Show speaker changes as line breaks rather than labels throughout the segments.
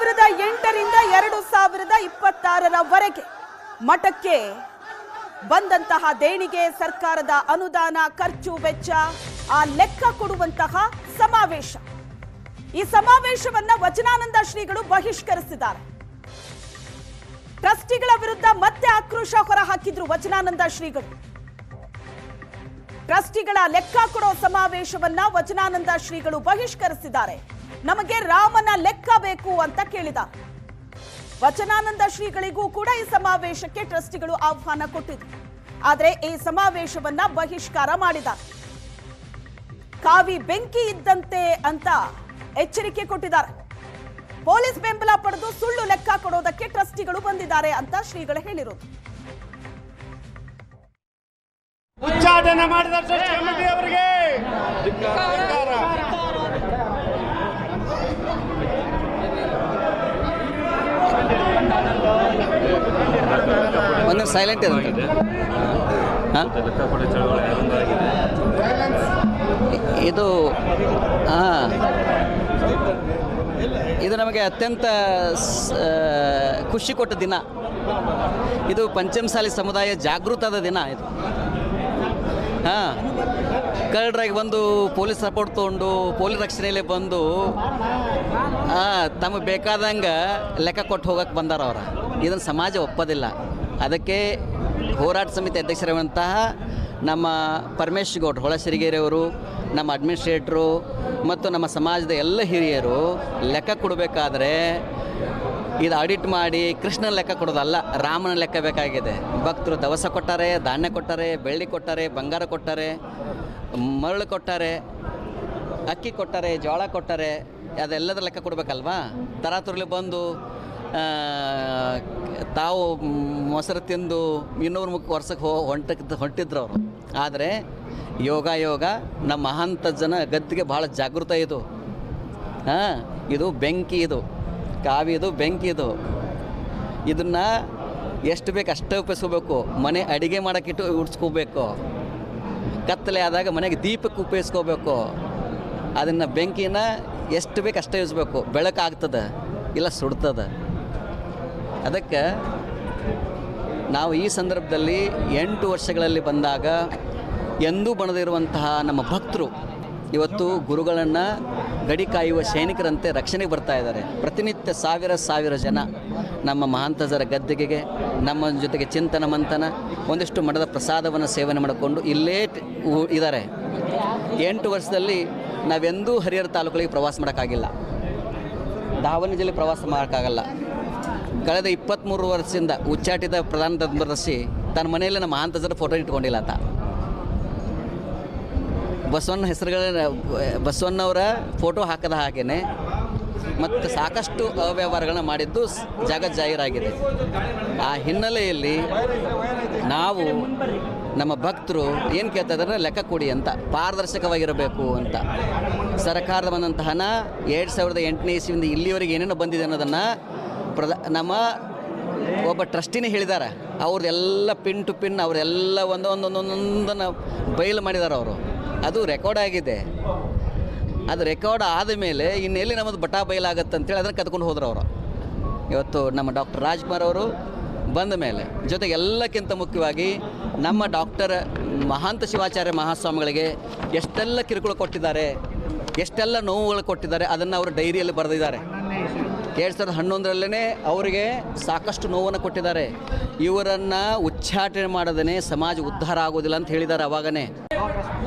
2008ರಿಂದ 2026ರವರೆಗೆ ಮಠಕ್ಕೆ ಬಂದಂತಹ ದೇಣಿಗೆ, ಸರ್ಕಾರದ ಅನುದಾನ, ಖರ್ಚು ವೆಚ್ಚ ಆ ಲೆಕ್ಕ ಕೊಡುವಂತಹ ಸಮಾವೇಶ. ಈ ಸಮಾವೇಶವನ್ನ ವಚನಾನಂದ ಶ್ರೀಗಳು ಬಹಿಷ್ಕರಿಸಿದ್ದಾರೆ. ಟ್ರಸ್ಟಿಗಳ ವಿರುದ್ಧ ಮತ್ತೆ ಆಕ್ರೋಶ ಹೊರಹಾಕಿದ್ರು ವಚನಾನಂದ ಶ್ರೀಗಳು. ಟ್ರಸ್ಟಿಗಳ ಲೆಕ್ಕ ಕೊಡೋ ಸಮಾವೇಶವನ್ನ ವಚನಾನಂದ ಶ್ರೀಗಳು ಬಹಿಷ್ಕರಿಸಿದ್ದಾರೆ. ನಮಗೆ ರಾಮನ ಲೆಕ್ಕ ಬೇಕು ಅಂತ ಕೇಳಿದ್ದಾರೆ. ವಚನಾನಂದ ಶ್ರೀಗಳಿಗೂ ಕೂಡ ಈ ಸಮಾವೇಶಕ್ಕೆ ಟ್ರಸ್ಟಿಗಳು ಆಹ್ವಾನ ಕೊಟ್ಟಿದ್ರು. ಆದರೆ ಈ ಸಮಾವೇಶವನ್ನ ಬಹಿಷ್ಕಾರ ಮಾಡಿದ್ದಾರೆ. ಕಾವಿ ಬೆಂಕಿ ಇದ್ದಂತೆ ಅಂತ ಎಚ್ಚರಿಕೆ ಕೊಟ್ಟಿದ್ದಾರೆ. ಪೊಲೀಸ್ ಬೆಂಬಲ ಪಡೆದು ಸುಳ್ಳು ಲೆಕ್ಕ ಕೊಡೋದಕ್ಕೆ ಟ್ರಸ್ಟಿಗಳು ಬಂದಿದ್ದಾರೆ ಅಂತ ಶ್ರೀಗಳು ಹೇಳಿರೋದು.
ಉಚ್ಚಾಟನೆ ಮಾಡಿದ ಕಮಿಟಿ ಅವರಿಗೆ
ಒಂದು ಸೈಲೆಂಟ್ ಇದೆ. ಇದು ಇದು ನಮಗೆ ಅತ್ಯಂತ ಖುಷಿ ಕೊಟ್ಟ ದಿನ. ಇದು ಪಂಚಮಸಾಲಿ ಸಮುದಾಯ ಜಾಗೃತದ ದಿನ. ಇದು ಕಳ್ಳರಾಗಿ ಬಂದು ಪೊಲೀಸ್ ಸಪೋರ್ಟ್ ತೊಗೊಂಡು ಪೊಲೀಸ್ ರಕ್ಷಣೆಯಲ್ಲಿ ಬಂದು ತಮಗೆ ಬೇಕಾದಂಗೆ ಲೆಕ್ಕ ಕೊಟ್ಟು ಹೋಗಕ್ಕೆ ಬಂದಾರ ಅವ್ರು. ಇದನ್ನು ಸಮಾಜ ಒಪ್ಪೋದಿಲ್ಲ. ಅದಕ್ಕೆ ಹೋರಾಟ ಸಮಿತಿ ಅಧ್ಯಕ್ಷರಿರುವಂತಹ ನಮ್ಮ ಪರಮೇಶ್ ಗೌಡ್ರು ಹೊಳಸಿರಿಗೇರಿಯವರು, ನಮ್ಮ ಅಡ್ಮಿನಿಸ್ಟ್ರೇಟ್ರು ಮತ್ತು ನಮ್ಮ ಸಮಾಜದ ಎಲ್ಲ ಹಿರಿಯರು ಲೆಕ್ಕ ಕೊಡಬೇಕಾದ್ರೆ ಇದು ಆಡಿಟ್ ಮಾಡಿ ಕೃಷ್ಣನ ಲೆಕ್ಕ ಕೊಡೋದಲ್ಲ, ರಾಮನ ಲೆಕ್ಕ ಬೇಕಾಗಿದೆ. ಭಕ್ತರು ದವಸ ಕೊಟ್ಟಾರೆ, ಧಾನ್ಯ ಕೊಟ್ಟಾರೆ, ಬೆಳ್ಳಿ ಕೊಟ್ಟಾರೆ, ಬಂಗಾರ ಕೊಟ್ಟಾರೆ, ಮರಳು ಕೊಟ್ಟಾರೆ, ಅಕ್ಕಿ ಕೊಟ್ಟಾರೆ, ಜೋಳ ಕೊಟ್ಟಾರೆ. ಅದೆಲ್ಲದರ ಲೆಕ್ಕ ಕೊಡಬೇಕಲ್ವಾ? ತರಾತುರ್ಲಿ ಬಂದು ತಾವು ಮೊಸರು ತಿಂದು ಇನ್ನೂರು ವರ್ಷಕ್ಕೆ ಹೊಂಟಿದ್ರು ಅವರು. ಆದರೆ ಯೋಗ ನಮ್ಮ ಮಹಾಂತ ಜನ ಗದ್ದಿಗೆ ಭಾಳ ಜಾಗೃತ. ಇದು ಬೆಂಕಿ, ಇದು ಕಾವಿದು ಬೆಂಕಿ. ಇದನ್ನು ಎಷ್ಟು ಬೇಕು ಅಷ್ಟೇ ಉಪಯೋಗಿಸ್ಕೋಬೇಕು. ಮನೆ ಅಡುಗೆ ಮಾಡೋಕ್ಕಿಟ್ಟು ಉಡ್ಸ್ಕೋಬೇಕು. ಕತ್ತಲೆ ಆದಾಗ ಮನೆಗೆ ದೀಪಕ್ಕೆ ಉಪಯೋಗಿಸ್ಕೋಬೇಕು. ಅದನ್ನು ಬೆಂಕಿನ ಎಷ್ಟು ಬೇಕು ಅಷ್ಟೇ ಯೂಸ್ಬೇಕು. ಬೆಳಕಾಗ್ತದೆ, ಇಲ್ಲ ಸುಡ್ತದೆ. ಅದಕ್ಕೆ ನಾವು ಈ ಸಂದರ್ಭದಲ್ಲಿ 8 ವರ್ಷಗಳಲ್ಲಿ ಬಂದಾಗ ಎಂದೂ ಬಣದಿರುವಂತಹ ನಮ್ಮ ಭಕ್ತರು ಇವತ್ತು ಗುರುಗಳನ್ನು ಗಡಿ ಕಾಯುವ ಸೈನಿಕರಂತೆ ರಕ್ಷಣೆಗೆ ಬರ್ತಾ ಇದ್ದಾರೆ. ಪ್ರತಿನಿತ್ಯ ಸಾವಿರ ಜನ ನಮ್ಮ ಮಹಾಂತಜರ ಗದ್ದಿಗೆಗೆ ನಮ್ಮ ಜೊತೆಗೆ ಚಿಂತನ ಮಂಥನ ಒಂದಿಷ್ಟು ಮಠದ ಪ್ರಸಾದವನ್ನು ಸೇವನೆ ಮಾಡಿಕೊಂಡು ಇಲ್ಲೇ ಇದ್ದಾರೆ. 8 ವರ್ಷದಲ್ಲಿ ನಾವೆಂದೂ ಹರಿಹರ ತಾಲೂಕುಗಳಿಗೆ ಪ್ರವಾಸ ಮಾಡೋಕ್ಕಾಗಿಲ್ಲ, ದಾವಣಗೆರೆ ಜಿಲ್ಲೆ ಪ್ರವಾಸ ಮಾಡೋಕ್ಕಾಗಲ್ಲ. ಕಳೆದ 23 ವರ್ಷದಿಂದ ಉಚ್ಚಾಟಿತ ಪ್ರಧಾನ ಧರ್ಮದರ್ಶಿ ತನ್ನ ಮನೆಯಲ್ಲಿ ನಮ್ಮ ಮಹಾಂತಜರ ಫೋಟೋ ಇಟ್ಕೊಂಡಿಲ್ಲ. ಆತ ಬಸವಣ್ಣವರ ಫೋಟೋ ಹಾಕದ ಹಾಗೇನೆ ಮತ್ತು ಸಾಕಷ್ಟು ಅವ್ಯವಹಾರಗಳನ್ನ ಮಾಡಿದ್ದು ಜಾಗಜಾಹೀರಾಗಿದೆ. ಆ ಹಿನ್ನೆಲೆಯಲ್ಲಿ ನಾವು ನಮ್ಮ ಭಕ್ತರು ಏನು ಕೇಳ್ತಾ ಇದ್ದಾರೆ, ಲೆಕ್ಕ ಕೊಡಿ ಅಂತ, ಪಾರದರ್ಶಕವಾಗಿರಬೇಕು ಅಂತ. ಸರ್ಕಾರದ ಬಂದಂತಹ ಹಣ 2008ನೇ ಇಸ್ವಿಯಿಂದ ಇಲ್ಲಿವರೆಗೆ ಏನೇನೋ ಬಂದಿದೆ ಅನ್ನೋದನ್ನು ನಮ್ಮ ಒಬ್ಬ ಟ್ರಸ್ಟಿನೇ ಹೇಳಿದ್ದಾರೆ. ಅವ್ರದ್ದೆಲ್ಲ ಪಿನ್ ಟು ಪಿನ್ ಅವರೆಲ್ಲ ಒಂದೊಂದನ್ನು ಬಯಲು ಮಾಡಿದ್ದಾರೆ ಅವರು. ಅದು ರೆಕಾರ್ಡ್ ಆಗಿದೆ. ಅದು ರೆಕಾರ್ಡ್ ಆದ ಮೇಲೆ ಇನ್ನೆಲ್ಲಿ ನಮ್ಮದು ಬಟಾ ಬಯಲಾಗತ್ತೆ ಅಂತೇಳಿ ಅದನ್ನು ಕದ್ಕೊಂಡು ಹೋದ್ರು ಅವರು. ಇವತ್ತು ನಮ್ಮ ಡಾಕ್ಟರ್ ರಾಜ್ಕುಮಾರ್ ಅವರು ಬಂದ ಮೇಲೆ, ಜೊತೆಗೆ ಎಲ್ಲಕ್ಕಿಂತ ಮುಖ್ಯವಾಗಿ ನಮ್ಮ ಡಾಕ್ಟರ್ ಮಹಾಂತ ಶಿವಾಚಾರ್ಯ ಮಹಾಸ್ವಾಮಿಗಳಿಗೆ ಎಷ್ಟೆಲ್ಲ ಕಿರುಕುಳ ಕೊಟ್ಟಿದ್ದಾರೆ, ಎಷ್ಟೆಲ್ಲ ನೋವುಗಳು ಕೊಟ್ಟಿದ್ದಾರೆ, ಅದನ್ನು ಅವರು ಡೈರಿಯಲ್ಲಿ ಬರೆದಿದ್ದಾರೆ. 2011ರಲ್ಲೇ ಅವರಿಗೆ ಸಾಕಷ್ಟು ನೋವನ್ನು ಕೊಟ್ಟಿದ್ದಾರೆ. ಇವರನ್ನು ಉಚ್ಚಾಟನೆ ಮಾಡದೇ ಸಮಾಜ ಉದ್ಧಾರ ಆಗೋದಿಲ್ಲ ಅಂತ ಹೇಳಿದ್ದಾರೆ. ಅವಾಗನೇ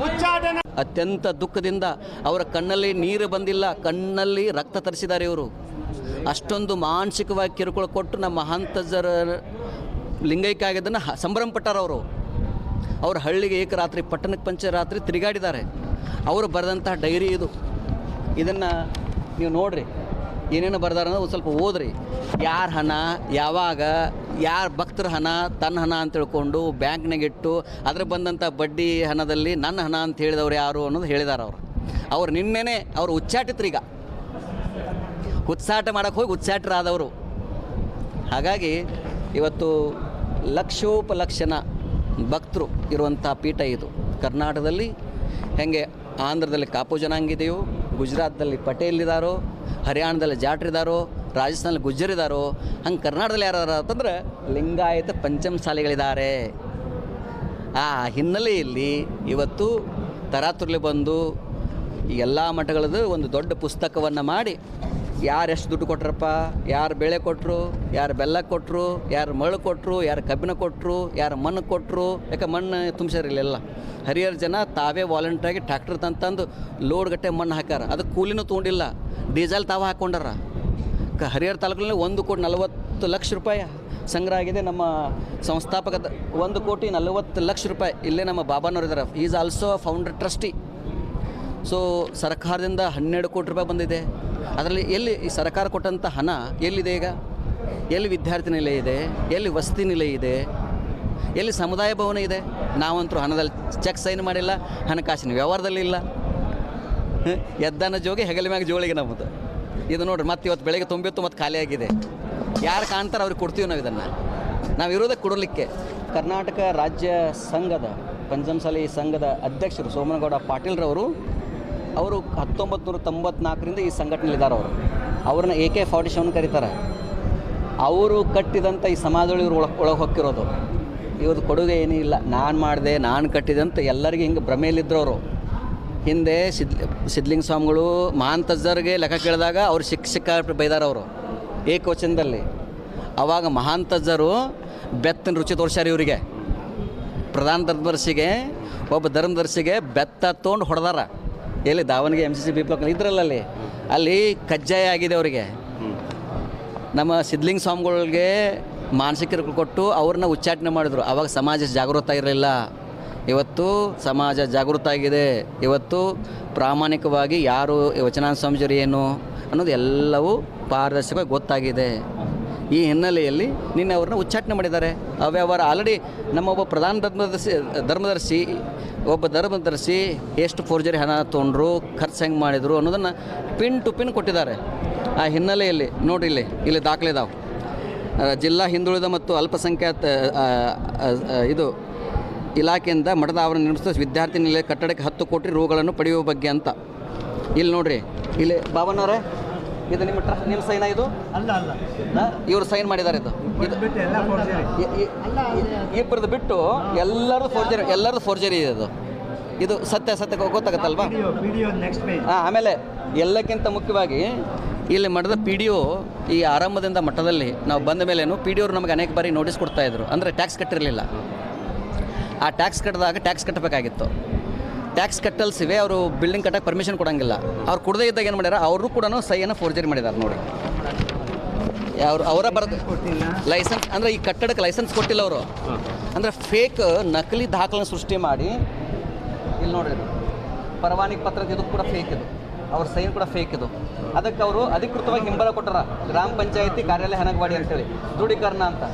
ಅತ್ಯಂತ ದುಃಖದಿಂದ ಅವರ ಕಣ್ಣಲ್ಲಿ ನೀರು ಬಂದಿಲ್ಲ, ಕಣ್ಣಲ್ಲಿ ರಕ್ತ ತರಿಸಿದ್ದಾರೆ ಇವರು. ಅಷ್ಟೊಂದು ಮಾನಸಿಕವಾಗಿ ಕಿರುಕುಳ ಕೊಟ್ಟು ನಮ್ಮ ಮಹಾಂತಜರ ಲಿಂಗೈಕ್ಯ ಆಗಿದ್ದನ್ನು ಸಂಭ್ರಮ ಪಟ್ಟಾರ ಅವರು. ಅವರು ಹಳ್ಳಿಗೆ ಏಕರಾತ್ರಿ, ಪಟ್ಟಣಕ್ಕೆ ಪಂಚರಾತ್ರಿ ತಿರುಗಾಡಿದ್ದಾರೆ. ಅವರು ಬರೆದಂತಹ ಡೈರಿ ಇದು. ಇದನ್ನು ನೀವು ನೋಡಿರಿ, ಏನೇನು ಬರ್ದಾರ ಅನ್ನೋದು ಸ್ವಲ್ಪ ಓದ್ರಿ. ಯಾರ ಹಣ, ಯಾವಾಗ, ಯಾರ ಭಕ್ತರ ಹಣ ತನ್ನ ಹಣ ಅಂತ ತಿಳ್ಕೊಂಡು ಬ್ಯಾಂಕ್ನಾಗಿಟ್ಟು ಅದ್ರ ಬಂದಂಥ ಬಡ್ಡಿ ಹಣದಲ್ಲಿ ನನ್ನ ಹಣ ಅಂತ ಹೇಳಿದವ್ರು ಯಾರು ಅನ್ನೋದು ಹೇಳಿದಾರೆ ಅವರು. ಅವ್ರು ನಿನ್ನೆನೇ ಅವರು ಉಚ್ಚಾಟಿತ್ರೀಗ, ಉತ್ಸಾಟ ಮಾಡೋಕ್ಕೆ ಹೋಗಿ ಉಚ್ಚಾಟರಾದವರು. ಹಾಗಾಗಿ ಇವತ್ತು ಲಕ್ಷೋಪಲಕ್ಷಣ ಭಕ್ತರು ಇರುವಂಥ ಪೀಠ ಇದು. ಕರ್ನಾಟಕದಲ್ಲಿ ಹೆಂಗೆ ಆಂಧ್ರದಲ್ಲಿ ಕಾಪು ಜನಾಂಗ ಇದೆಯೋ, ಗುಜರಾತ್ದಲ್ಲಿ ಪಟೇಲ್ ಇದ್ದಾರೋ, ಹರಿಯಾಣದಲ್ಲಿ ಜಾಟ್ರಿದಾರೋ, ರಾಜಸ್ಥಾನಲ್ಲಿ ಗುಜ್ಜರ್ ಇದ್ದಾರೋ ಹಂಗೆ ಕರ್ನಾಟಕದಲ್ಲಿ ಯಾರು ಅಂತಂದ್ರೆ ಲಿಂಗಾಯತ ಪಂಚಮಸಾಲಿಗಳಿದ್ದಾರೆ. ಆ ಹಿನ್ನೆಲೆಯಲ್ಲಿ ಇವತ್ತು ತರಾತುರ್ಲಿ ಬಂದು ಎಲ್ಲ ಮಠಗಳದ್ದು ಒಂದು ದೊಡ್ಡ ಪುಸ್ತಕವನ್ನು ಮಾಡಿ ಯಾರು ಎಷ್ಟು ದುಡ್ಡು ಕೊಟ್ರಪ್ಪ, ಯಾರು ಬೇಳೆ ಕೊಟ್ಟರು, ಯಾರು ಬೆಲ್ಲ ಕೊಟ್ಟರು, ಯಾರು ಮರಳು ಕೊಟ್ಟರು, ಯಾರು ಕಬ್ಬಿಣ ಕೊಟ್ಟರು, ಯಾರು ಮಣ್ಣು ಕೊಟ್ಟರು. ಯಾಕೆ ಮಣ್ಣು ತುಂಬಿಸಿರಲಿಲ್ಲ. ಹರಿಹರ ಜನ ತಾವೇ ವಾಲಂಟ್ರಿಯಾಗಿ ಟ್ರ್ಯಾಕ್ಟರ್ ತಂದು ಲೋಡ್ ಗಟ್ಟೆ ಮಣ್ಣು ಹಾಕ್ಯಾರ. ಅದಕ್ಕೆ ಕೂಲಿನೂ ತೊಗೊಂಡಿಲ್ಲ, ಡೀಸೆಲ್ ತಾವ ಹಾಕ್ಕೊಂಡಾರ. ಹರಿಹರ ತಾಲೂಕಿನಲ್ಲಿ 1,40,00,000 ರೂಪಾಯಿ ಸಂಗ್ರಹ ಆಗಿದೆ. ನಮ್ಮ ಸಂಸ್ಥಾಪಕ 1,40,00,000 ರೂಪಾಯಿ ಇಲ್ಲೇ ನಮ್ಮ ಬಾಬಾನವ್ರು ಇದ್ದಾರೆ. Is also founder trustee. So ಸರ್ಕಾರದಿಂದ 12 ಕೋಟಿ ರೂಪಾಯಿ ಬಂದಿದೆ. ಅದರಲ್ಲಿ ಎಲ್ಲಿ ಈ ಸರ್ಕಾರ ಕೊಟ್ಟಂಥ ಹಣ ಎಲ್ಲಿದೆ ಈಗ? ಎಲ್ಲಿ ವಿದ್ಯಾರ್ಥಿ ನಿಲಯ ಇದೆ, ಎಲ್ಲಿ ವಸತಿ ನಿಲಯ ಇದೆ, ಎಲ್ಲಿ ಸಮುದಾಯ ಭವನ ಇದೆ? ನಾವಂತರೂ ಹಣದಲ್ಲಿ ಚೆಕ್ ಸೈನ್ ಮಾಡಿಲ್ಲ, ಹಣಕಾಸಿನ ವ್ಯವಹಾರದಲ್ಲಿ ಇಲ್ಲ. ಎದ್ದನ ಜೋಗಿ ಹೆಗಲ ಮ್ಯಾಗ ಜೋಳಿಗೆ ನಮ್ಮದು. ಇದು ನೋಡ್ರಿ, ಮತ್ತೆ ಇವತ್ತು ಬೆಳಗ್ಗೆ ತುಂಬಿತ್ತು, ಮತ್ತು ಖಾಲಿಯಾಗಿದೆ. ಯಾರು ಕಾಣ್ತಾರೆ ಅವ್ರಿಗೆ ಕೊಡ್ತೀವಿ ನಾವು ಇದನ್ನು. ನಾವು ಇರೋದಕ್ಕೆ ಕೊಡಲಿಕ್ಕೆ. ಕರ್ನಾಟಕ ರಾಜ್ಯ ಸಂಘದ ಪಂಚಮಸಾಲಿ ಸಂಘದ ಅಧ್ಯಕ್ಷರು ಸೋಮನಗೌಡ ಪಾಟೀಲ್ರವರು, ಅವರು 1994ರಿಂದ ಈ ಸಂಘಟನೆಯಲ್ಲಿದ್ದಾರೆ. ಅವ್ರನ್ನ AK ಫೌಂಡೇಶನ್ ಕರೀತಾರೆ. ಅವರು ಕಟ್ಟಿದಂಥ ಈ ಸಮಾಜದೊಳಗೆ ಇವರು ಒಳಗೆ ಹೊಕ್ಕಿರೋದು. ಇವ್ರದ್ದು ಕೊಡುಗೆ ಏನೂ ಇಲ್ಲ. ನಾನು ಮಾಡಿದೆ, ನಾನು ಕಟ್ಟಿದೆ ಅಂತ ಎಲ್ಲರಿಗೂ ಹಿಂಗೆ ಭ್ರಮೆಯಲ್ಲಿದ್ದರು ಅವರು. ಹಿಂದೆ ಸಿದ್ಧಲಿಂಗ ಸ್ವಾಮಿಗಳು ಮಹಾಂತಜ್ಜರಿಗೆ ಲೆಕ್ಕ ಕೇಳಿದಾಗ ಅವ್ರು ಶಿಕ್ಷಕ ಬೈದಾರ ಅವರು ಏಕವಚನದಲ್ಲಿ. ಆವಾಗ ಮಹಾಂತಜ್ಜರು ಬೆತ್ತನ ರುಚಿ ತೋರಿಸ್ಯಾರ ಇವರಿಗೆ. ಪ್ರಧಾನ ಧರ್ಮದರ್ಶಿಗೆ, ಒಬ್ಬ ಧರ್ಮದರ್ಶಿಗೆ ಬೆತ್ತ ತೊಗೊಂಡು ಹೊಡೆದಾರ. ಎಲ್ಲಿ ದಾವಣಗೆರೆ MCC ಬಿಪ್ಲಕ್ ಇದ್ರಲ್ಲಲ್ಲಿ, ಅಲ್ಲಿ ಕಜ್ಜಾಯ ಆಗಿದೆ ಅವರಿಗೆ. ನಮ್ಮ ಸಿದ್ಧಲಿಂಗ ಸ್ವಾಮಿಗಳಿಗೆ ಮಾನಸಿಕ ಕೊಟ್ಟು ಅವ್ರನ್ನ ಉಚ್ಚಾಟನೆ ಮಾಡಿದ್ರು. ಆವಾಗ ಸಮಾಜ ಜಾಗೃತ ಇರಲಿಲ್ಲ. ಇವತ್ತು ಸಮಾಜ ಜಾಗೃತ ಆಗಿದೆ. ಇವತ್ತು ಪ್ರಾಮಾಣಿಕವಾಗಿ ಯಾರು ವಚನಾನಂದ ಸ್ವಾಮೀಜಿಯವರು ಏನು ಅನ್ನೋದು ಎಲ್ಲವೂ ಪಾರದರ್ಶಕವಾಗಿ ಗೊತ್ತಾಗಿದೆ. ಈ ಹಿನ್ನೆಲೆಯಲ್ಲಿ ನಿನ್ನೆ ಅವ್ರನ್ನ ಉಚ್ಚಾಟನೆ ಮಾಡಿದ್ದಾರೆ. ಅವ್ಯವಹಾರ ಆಲ್ರೆಡಿ ನಮ್ಮೊಬ್ಬ ಪ್ರಧಾನ ಧರ್ಮದರ್ಶಿ ಎಷ್ಟು ಫೋರ್ಜರಿ ಹಣ ತೊಗೊಂಡ್ರು, ಖರ್ಚು ಹೆಂಗೆ ಮಾಡಿದರು ಅನ್ನೋದನ್ನು ಪಿನ್ ಟು ಪಿನ್ ಕೊಟ್ಟಿದ್ದಾರೆ. ಆ ಹಿನ್ನೆಲೆಯಲ್ಲಿ ನೋಡಿರಿ, ಇಲ್ಲಿ ದಾಖಲೆ ಇದಾವೆ. ಜಿಲ್ಲಾ ಹಿಂದುಳಿದ ಮತ್ತು ಅಲ್ಪಸಂಖ್ಯಾತ ಇದು ಇಲಾಖೆಯಿಂದ ಮಠದ ಆವರಣ ನಿರ್ಮಿಸಿದ ವಿದ್ಯಾರ್ಥಿ ನಿಲಯ ಕಟ್ಟಡಕ್ಕೆ 10 ಕೋಟಿ ರೂಗಳನ್ನು ಪಡೆಯುವ ಬಗ್ಗೆ ಅಂತ. ಇಲ್ಲಿ ನೋಡಿರಿ, ಇಲ್ಲಿ ಬಾಬಣ್ಣವರೇ, ಇದು ನಿಮ್ಮ ಸೈನ? ಇದು
ಅಲ್ಲ
ಇವರು ಸೈನ್ ಮಾಡಿದ್ದಾರೆ. ಇದು ಇಬ್ಬರದ್ದು ಬಿಟ್ಟು ಎಲ್ಲರದ್ದು ಫೋರ್ಜರಿ ಇದೆ. ಇದು ಸತ್ಯ ಗೊತ್ತಾಗತ್ತಲ್ವಾ? ಆಮೇಲೆ ಎಲ್ಲಕ್ಕಿಂತ ಮುಖ್ಯವಾಗಿ ಇಲ್ಲಿ ಮಠದ PDO ಈ ಆರಂಭದಿಂದ ಮಠದಲ್ಲಿ ನಾವು ಬಂದ ಮೇಲೇನು PDO ನಮಗೆ ಅನೇಕ ಬಾರಿ ನೋಟಿಸ್ ಕೊಡ್ತಾಯಿದ್ರು. ಅಂದರೆ ಟ್ಯಾಕ್ಸ್ ಕಟ್ಟಿರಲಿಲ್ಲ. ಆ ಟ್ಯಾಕ್ಸ್ ಕಟ್ಟಿದಾಗ ಟ್ಯಾಕ್ಸ್ ಕಟ್ಟಬೇಕಾಗಿತ್ತು. ಟ್ಯಾಕ್ಸ್ ಕಟ್ಟಲ್ಸಿವೆ, ಅವರು ಬಿಲ್ಡಿಂಗ್ ಕಟ್ಟಕ್ಕೆ ಪರ್ಮಿಷನ್ ಕೊಡೋಂಗಿಲ್ಲ. ಅವ್ರು ಕೊಡದೇ ಇದ್ದಾಗ ಏನು ಮಾಡ್ಯಾರ, ಅವರು ಕೂಡ ಸಹಿಯನ್ನು ಫೋರ್ಜರಿ ಮಾಡಿದ್ದಾರೆ. ನೋಡಿ, ಅವರ ಬರೋದು ಲೈಸೆನ್ಸ್ ಅಂದರೆ ಈ ಕಟ್ಟಡಕ್ಕೆ ಲೈಸೆನ್ಸ್ ಕೊಟ್ಟಿಲ್ಲ ಅವರು. ಅಂದರೆ ಫೇಕ್ ನಕಲಿ ದಾಖಲೆಯನ್ನು ಸೃಷ್ಟಿ ಮಾಡಿ, ಇಲ್ಲಿ ನೋಡ್ರಿ, ಪರವಾನಗಿ ಪತ್ರದ ಇದು ಕೂಡ ಫೇಕ್, ಇದು ಅವ್ರ ಸೈನ್ ಕೂಡ ಫೇಕ್. ಇದು ಅದಕ್ಕೆ ಅವರು ಅಧಿಕೃತವಾಗಿ ಹಿಂಬಲ ಕೊಟ್ಟರ. ಗ್ರಾಮ ಪಂಚಾಯತಿ ಕಾರ್ಯಾಲಯ ಹನಗವಾಡಿ ಅಂತೇಳಿ ದೃಢೀಕರಣ ಅಂತ.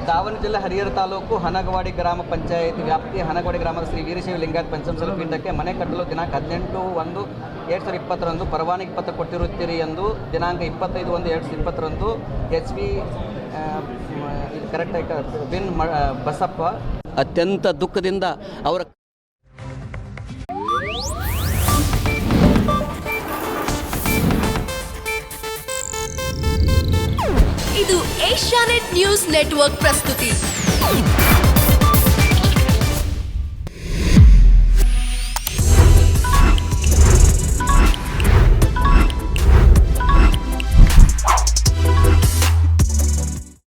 ದಾವಣಗೆರೆ ಜಿಲ್ಲೆ ಹರಿಹರ ತಾಲೂಕು ಹನಗವಾಡಿ ಗ್ರಾಮ ಪಂಚಾಯತಿ ವ್ಯಾಪ್ತಿಯ ಹನಗವಾಡಿ ಗ್ರಾಮದ ಶ್ರೀ ವೀರಶೈವ ಲಿಂಗಾಯತ ಪಂಚಮಸಾಲಿ ಪೀಠಕ್ಕೆ ಮನೆ ಕಟ್ಟಲು ದಿನಾಂಕ 18/1/2020 ಪರವಾನಗಿ ಪತ್ರ ಕೊಟ್ಟಿರುತ್ತೀರಿ ಎಂದು ದಿನಾಂಕ 25/1/2020 HB ಕರೆಕ್ಟ್ ಬಿನ್ ಬಸಪ್ಪ ಅತ್ಯಂತ ದುಃಖದಿಂದ ಅವರ
ಇದು ಏಷ್ಯಾನೆಟ್ ನ್ಯೂಸ್ ನೆಟ್ವರ್ಕ್ ಪ್ರಸ್ತುತಿ.